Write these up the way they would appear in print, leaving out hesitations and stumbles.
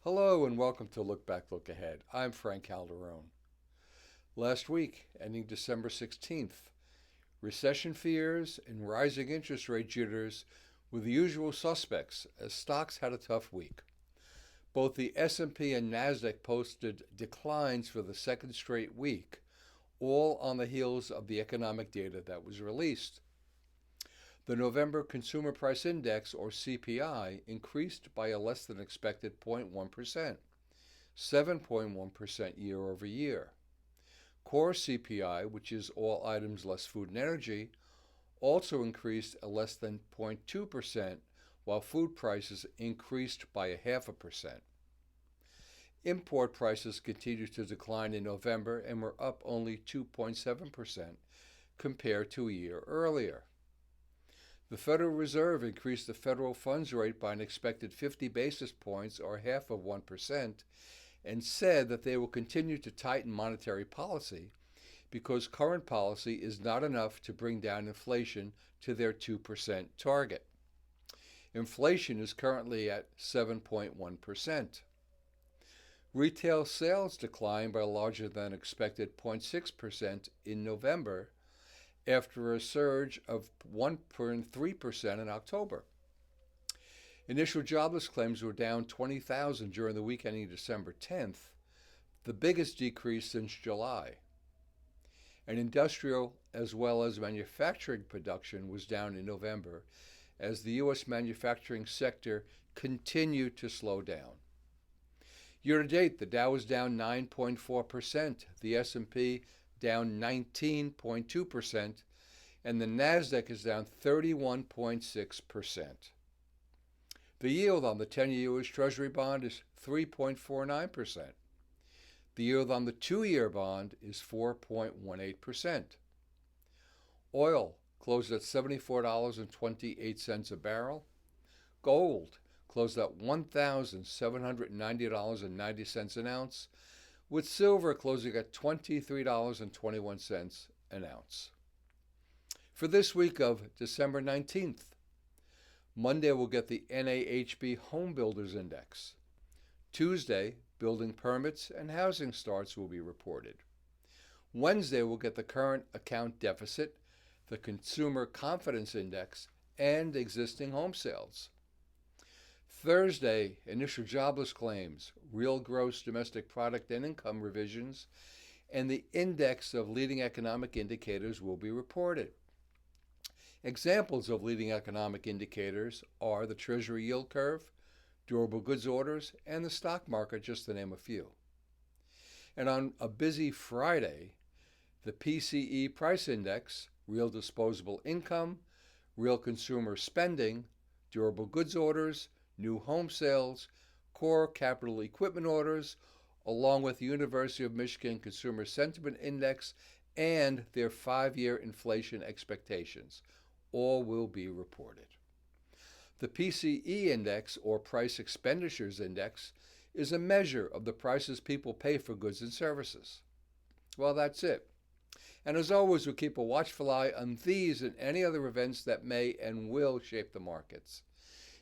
Hello and welcome to Look Back, Look Ahead. I'm Frank Calderone. Last week, ending December 16th, recession fears and rising interest rate jitters were the usual suspects as stocks had a tough week. Both the S&P and Nasdaq posted declines for the second straight week, all on the heels of the economic data that was released. The November Consumer Price Index, or CPI, increased by a less than expected 0.1%, 7.1% year over year. Core CPI, which is all items less food and energy, also increased a less than 0.2%, while food prices increased by a 0.5%. Import prices continued to decline in November and were up only 2.7% compared to a year earlier. The Federal Reserve increased the federal funds rate by an expected 50 basis points, or 0.5%, and said that they will continue to tighten monetary policy because current policy is not enough to bring down inflation to their 2% target. Inflation is currently at 7.1%. Retail sales declined by a larger than expected 0.6% in November, after a surge of 1.3% in October. Initial jobless claims were down 20,000 during the week ending December 10th, the biggest decrease since July. And industrial as well as manufacturing production was down in November as the U.S. manufacturing sector continued to slow down. Year to date, the Dow is down 9.4%, the S&P down 19.2%, and the Nasdaq is down 31.6%. The yield on the 10-year U.S. Treasury bond is 3.49%. The yield on the 2-year bond is 4.18%. Oil closed at $74.28 a barrel. Gold closed at $1,790.90 an ounce, with silver closing at $23.21 an ounce. For this week of December 19th, Monday we'll get the NAHB Home Builders Index. Tuesday, building permits and housing starts will be reported. Wednesday we'll get the current account deficit, the Consumer Confidence Index, and existing home sales. Thursday, initial jobless claims, real gross domestic product and income revisions, and the index of leading economic indicators will be reported. Examples of leading economic indicators are the Treasury yield curve, durable goods orders, and the stock market, just to name a few. And on a busy Friday, the PCE price index, real disposable income, real consumer spending, durable goods orders, new home sales, core capital equipment orders, along with the University of Michigan Consumer Sentiment Index and their 5-year inflation expectations. All will be reported. The PCE index, or Price Expenditures Index, is a measure of the prices people pay for goods and services. Well, that's it. And as always, we'll keep a watchful eye on these and any other events that may and will shape the markets.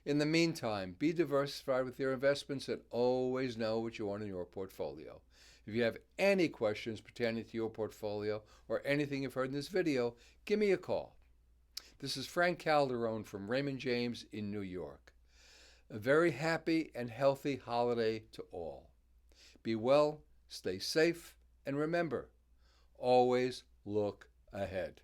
In the meantime, be diversified with your investments and always know what you own in your portfolio. If you have any questions pertaining to your portfolio or anything you've heard in this video, give me a call. This is Frank Calderone from Raymond James in New York. A very happy and healthy holiday to all. Be well, stay safe, and remember, always look ahead.